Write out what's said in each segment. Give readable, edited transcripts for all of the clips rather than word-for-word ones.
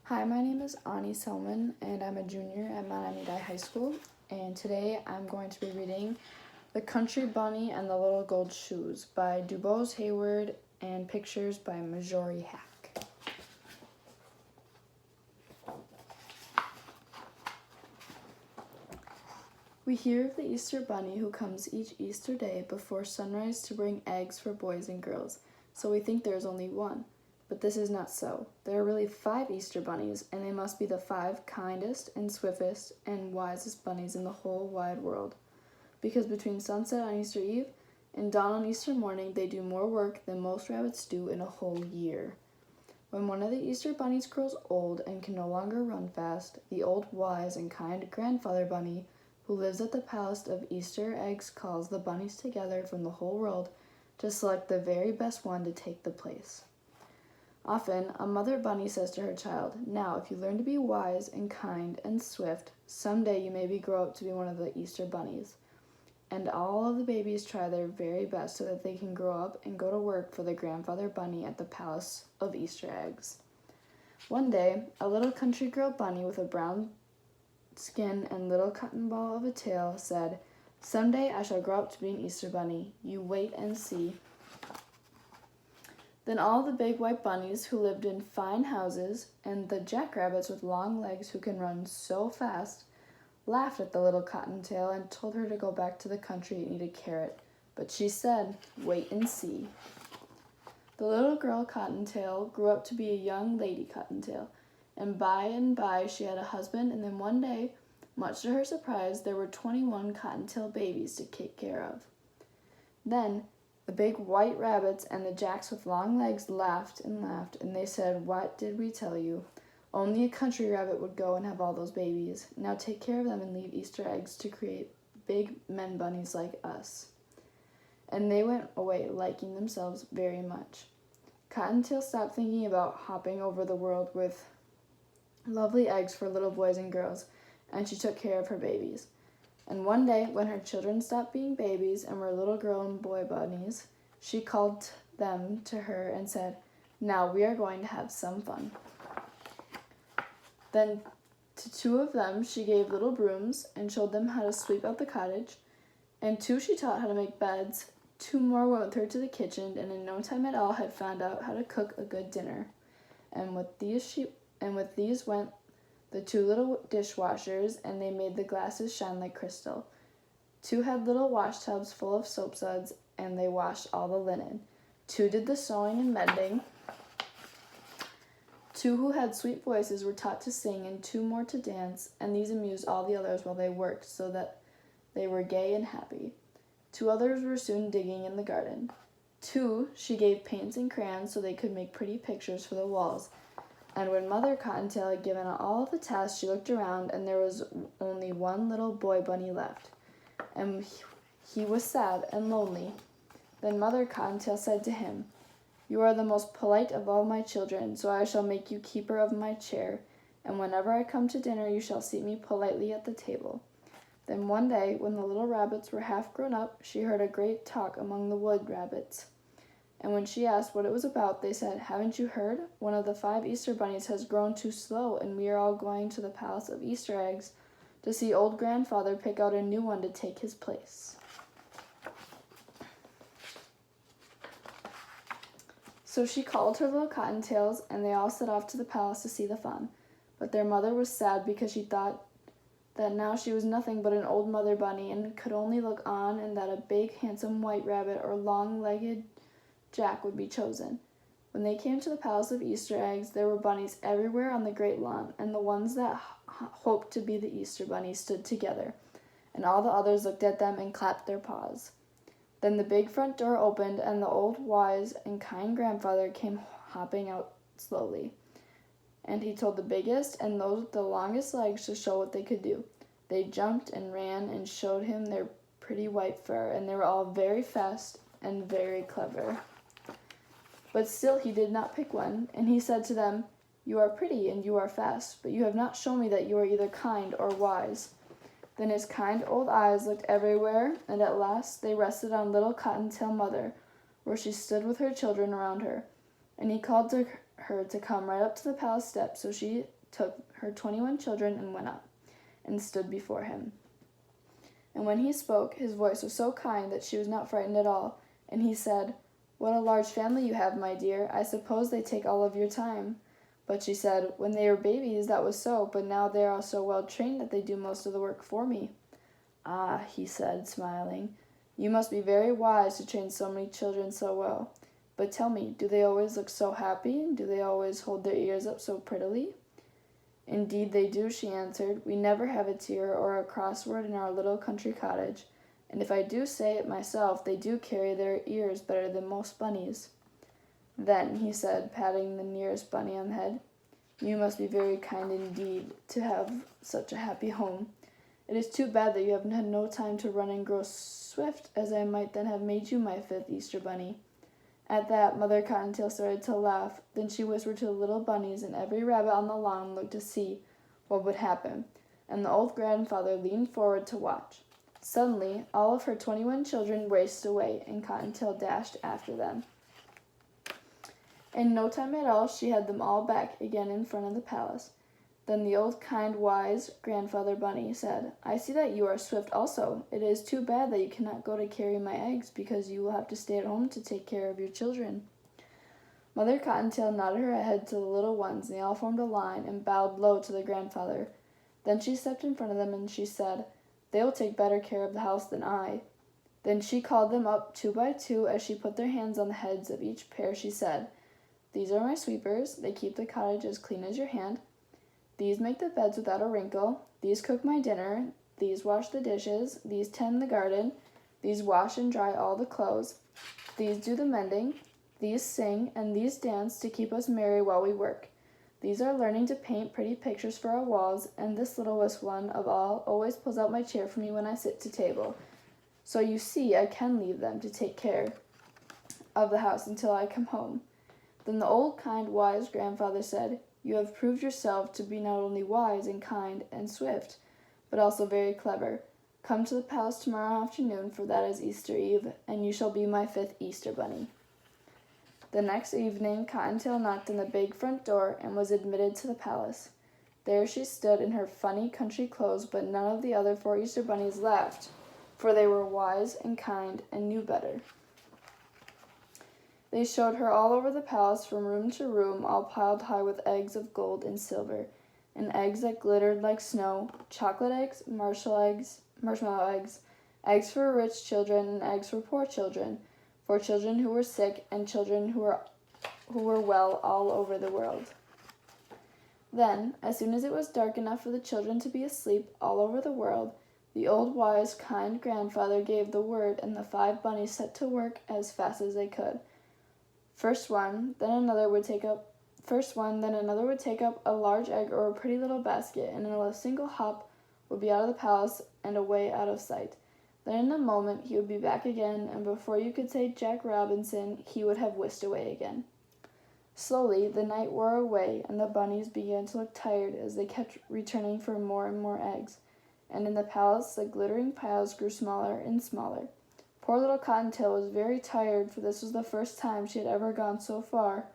Hi, my name is Ani Selman, and I'm a junior at Mount Amidai High School. And today I'm going to be reading The Country Bunny and the Little Gold Shoes by DuBose Hayward and pictures by Majori Hack. We hear of the Easter Bunny who comes each Easter day before sunrise to bring eggs for boys and girls, so we think there is only one. But this is not so. There are really 5 Easter bunnies, and they must be the 5 kindest and swiftest and wisest bunnies in the whole wide world. Because between sunset on Easter Eve and dawn on Easter morning, they do more work than most rabbits do in a whole year. When one of the Easter bunnies grows old and can no longer run fast, the old wise and kind grandfather bunny, who lives at the palace of Easter eggs, calls the bunnies together from the whole world to select the very best one to take the place. Often, a mother bunny says to her child, "Now, if you learn to be wise and kind and swift, someday you maybe grow up to be one of the Easter bunnies." And all of the babies try their very best so that they can grow up and go to work for the grandfather bunny at the palace of Easter eggs. One day, a little country girl bunny with a brown skin and little cotton ball of a tail said, "Someday I shall grow up to be an Easter bunny. You wait and see." Then all the big white bunnies who lived in fine houses and the jackrabbits with long legs who can run so fast laughed at the little cottontail and told her to go back to the country and eat a carrot. But she said, "Wait and see." The little girl Cottontail grew up to be a young lady Cottontail, and by she had a husband, and then one day, much to her surprise, there were 21 Cottontail babies to take care of. Then the big white rabbits and the jacks with long legs laughed, and they said, "What did we tell you? Only a country rabbit would go and have all those babies. Now take care of them and leave Easter eggs to create big men bunnies like us." And they went away liking themselves very much. Cottontail stopped thinking about hopping over the world with lovely eggs for little boys and girls, and she took care of her babies. And one day, when her children stopped being babies and were little girl and boy bunnies, she called them to her and said, "Now we are going to have some fun." Then to 2 of them she gave little brooms and showed them how to sweep out the cottage, and 2 she taught how to make beds. 2 more went with her to the kitchen, and in no time at all had found out how to cook a good dinner. And with these went the 2 little dishwashers, and they made the glasses shine like crystal. 2 had little wash tubs full of soap suds, and they washed all the linen. 2 did the sewing and mending. 2 who had sweet voices were taught to sing, and 2 more to dance, and these amused all the others while they worked, so that they were gay and happy. 2 others were soon digging in the garden. 2 she gave paints and crayons so they could make pretty pictures for the walls. And when Mother Cottontail had given all of the tasks, she looked around, and there was only one little boy bunny left, and he was sad and lonely. Then Mother Cottontail said to him, "You are the most polite of all my children, so I shall make you keeper of my chair, and whenever I come to dinner you shall seat me politely at the table." Then one day, when the little rabbits were half grown up, she heard a great talk among the wood rabbits. And when she asked what it was about, they said, "Haven't you heard? One of the 5 Easter bunnies has grown too slow, and we are all going to the palace of Easter eggs to see old grandfather pick out a new one to take his place." So she called her little cottontails, and they all set off to the palace to see the fun. But their mother was sad because she thought that now she was nothing but an old mother bunny and could only look on, and that a big handsome white rabbit or long-legged Jack would be chosen. When they came to the palace of Easter eggs, there were bunnies everywhere on the great lawn, and the ones that hoped to be the Easter bunny stood together, and all the others looked at them and clapped their paws. Then the big front door opened, and the old wise and kind grandfather came hopping out slowly. And he told the biggest and those with the longest legs to show what they could do. They jumped and ran and showed him their pretty white fur, and they were all very fast and very clever. But still he did not pick one, and he said to them, "You are pretty and you are fast, but you have not shown me that you are either kind or wise." Then his kind old eyes looked everywhere, and at last they rested on little Cottontail Mother, where she stood with her children around her. And he called to her to come right up to the palace steps so she took her 21 children and went up, and stood before him. And when he spoke, his voice was so kind that she was not frightened at all, and he said, "What a large family you have, my dear. I suppose they take all of your time." But she said, "When they were babies, that was so, but now they are so well trained that they do most of the work for me." "Ah," he said, smiling, "you must be very wise to train so many children so well. But tell me, do they always look so happy? Do they always hold their ears up so prettily?" "Indeed they do," she answered. "We never have a tear or a cross word in our little country cottage, and if I do say it myself, they do carry their ears better than most bunnies." "Then," he said, patting the nearest bunny on the head, "you must be very kind indeed to have such a happy home. It is too bad that you have had no time to run and grow swift, as I might then have made you my 5th Easter bunny." At that, Mother Cottontail started to laugh. Then she whispered to the little bunnies, and every rabbit on the lawn looked to see what would happen, and the old grandfather leaned forward to watch. Suddenly, all of her 21 children raced away, and Cottontail dashed after them. In no time at all, she had them all back again in front of the palace. Then the old, kind, wise Grandfather Bunny said, "I see that you are swift also. It is too bad that you cannot go to carry my eggs, because you will have to stay at home to take care of your children." Mother Cottontail nodded her head to the little ones, and they all formed a line and bowed low to the grandfather. Then she stepped in front of them, and she said, "They will take better care of the house than I." Then she called them up 2 by 2. As she put their hands on the heads of each pair, she said, "These are my sweepers. They keep the cottage as clean as your hand. These make the beds without a wrinkle. These cook my dinner. These wash the dishes. These tend the garden. These wash and dry all the clothes. These do the mending. These sing, and these dance to keep us merry while we work. These are learning to paint pretty pictures for our walls, and this littlest one of all always pulls out my chair for me when I sit to table. So you see, I can leave them to take care of the house until I come home." Then the old, kind, wise grandfather said, "You have proved yourself to be not only wise and kind and swift, but also very clever. Come to the palace tomorrow afternoon, for that is Easter Eve, and you shall be my 5th Easter bunny." The next evening, Cottontail knocked on the big front door and was admitted to the palace. There she stood in her funny country clothes, but none of the other 4 Easter bunnies laughed, for they were wise and kind and knew better. They showed her all over the palace, from room to room, all piled high with eggs of gold and silver, and eggs that glittered like snow, chocolate eggs, marshmallow eggs, eggs for rich children and eggs for poor children, for children who were sick and children who were well all over the world. Then, as soon as it was dark enough for the children to be asleep all over the world, the old, wise, kind grandfather gave the word, and the 5 bunnies set to work as fast as they could. First one, then another would take up a large egg or a pretty little basket, and in a single hop would be out of the palace and away out of sight. Then in a moment he would be back again, and before you could say Jack Robinson, he would have whisked away again. Slowly the night wore away, and the bunnies began to look tired as they kept returning for more and more eggs, and in the palace the glittering piles grew smaller and smaller. Poor little Cottontail was very tired, for this was the first time she had ever gone so far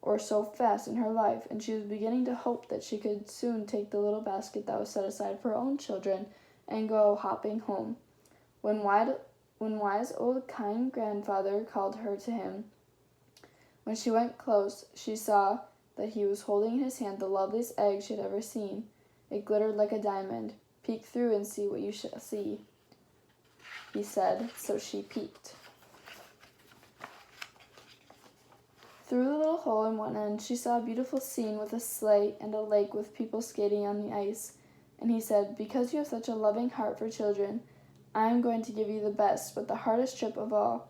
or so fast in her life, and she was beginning to hope that she could soon take the little basket that was set aside for her own children and go hopping home. When wise old kind grandfather called her to him, when she went close, she saw that he was holding in his hand the loveliest egg she had ever seen. It glittered like a diamond. "Peek through and see what you shall see," he said, so she peeked. Through the little hole in one end, she saw a beautiful scene with a sleigh and a lake with people skating on the ice. And he said, "Because you have such a loving heart for children, I am going to give you the best, but the hardest trip of all.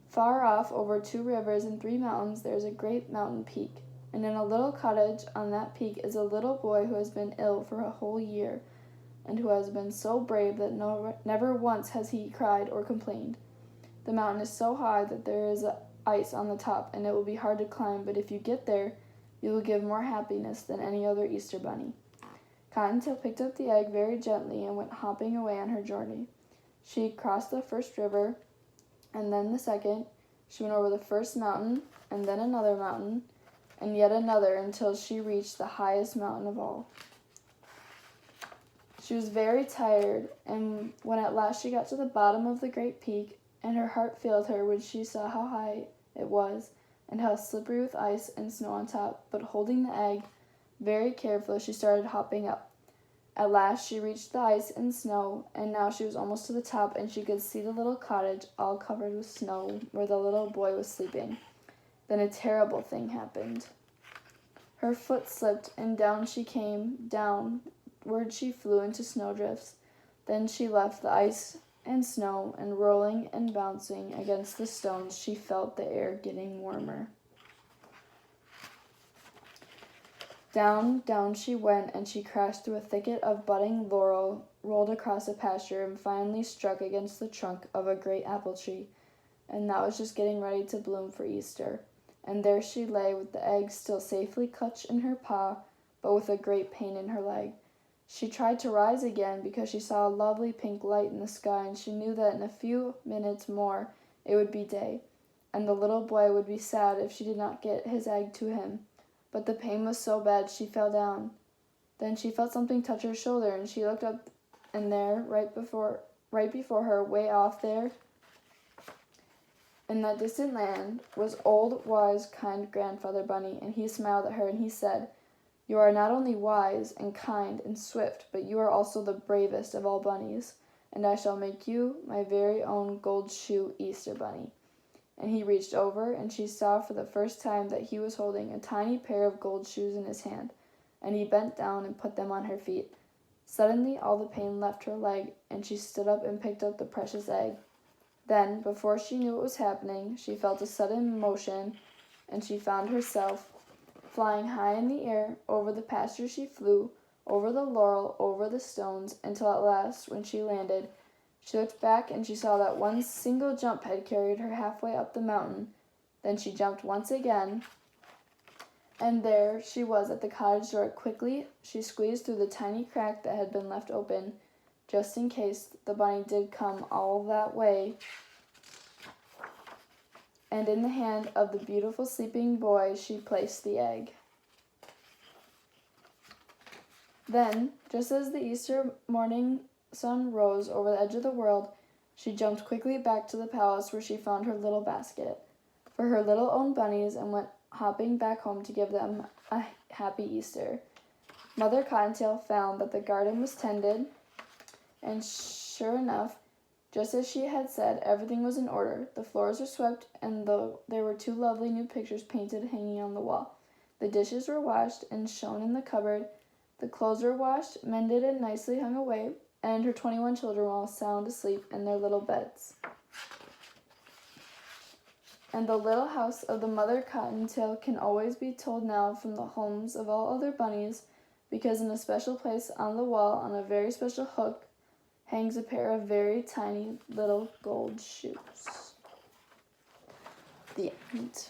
Far off, over 2 rivers and 3 mountains, there is a great mountain peak. And in a little cottage on that peak is a little boy who has been ill for a whole year, and who has been so brave that never once has he cried or complained. The mountain is so high that there is ice on the top, and it will be hard to climb, but if you get there, you will give more happiness than any other Easter bunny." Cottontail picked up the egg very gently and went hopping away on her journey. She crossed the first river, and then the second. She went over the first mountain, and then another mountain. and yet another until she reached the highest mountain of all. She was very tired, and when at last she got to the bottom of the great peak, and her heart failed her when she saw how high it was, and how slippery with ice and snow on top, but holding the egg very carefully, she started hopping up. At last she reached the ice and snow, and now she was almost to the top, and she could see the little cottage all covered with snow where the little boy was sleeping. Then a terrible thing happened. Her foot slipped, and down she came, downward she flew into snowdrifts. Then she left the ice and snow, and rolling and bouncing against the stones, she felt the air getting warmer. Down, down she went, and she crashed through a thicket of budding laurel, rolled across a pasture, and finally struck against the trunk of a great apple tree, and that was just getting ready to bloom for Easter. And there she lay with the egg still safely clutched in her paw, but with a great pain in her leg. She tried to rise again because she saw a lovely pink light in the sky, and she knew that in a few minutes more it would be day, and the little boy would be sad if she did not get his egg to him. But the pain was so bad she fell down. Then she felt something touch her shoulder, and she looked up, and there, right before her, way off there, in that distant land, was old, wise, kind Grandfather Bunny, and he smiled at her, and he said, "You are not only wise and kind and swift, but you are also the bravest of all bunnies, and I shall make you my very own gold shoe Easter Bunny." And he reached over, and she saw for the first time that he was holding a tiny pair of gold shoes in his hand, and he bent down and put them on her feet. Suddenly all the pain left her leg, and she stood up and picked up the precious egg. Then, before she knew what was happening, she felt a sudden motion, and she found herself flying high in the air. Over the pasture she flew, over the laurel, over the stones, until at last, when she landed, she looked back and she saw that one single jump had carried her halfway up the mountain. Then she jumped once again, and there she was at the cottage door. Quickly she squeezed through the tiny crack that had been left open, just in case the bunny did come all that way, and in the hand of the beautiful sleeping boy she placed the egg. Then, just as the Easter morning sun rose over the edge of the world, she jumped quickly back to the palace, where she found her little basket for her little own bunnies, and went hopping back home to give them a happy Easter. Mother Cottontail found that the garden was tended, and sure enough, just as she had said, everything was in order. The floors were swept, and there were 2 lovely new pictures painted hanging on the wall. The dishes were washed and shown in the cupboard. The clothes were washed, mended, and nicely hung away, and her 21 children were all sound asleep in their little beds. And the little house of the Mother Cottontail can always be told now from the homes of all other bunnies, because in a special place on the wall, on a very special hook, hangs a pair of very tiny little gold shoes. The end.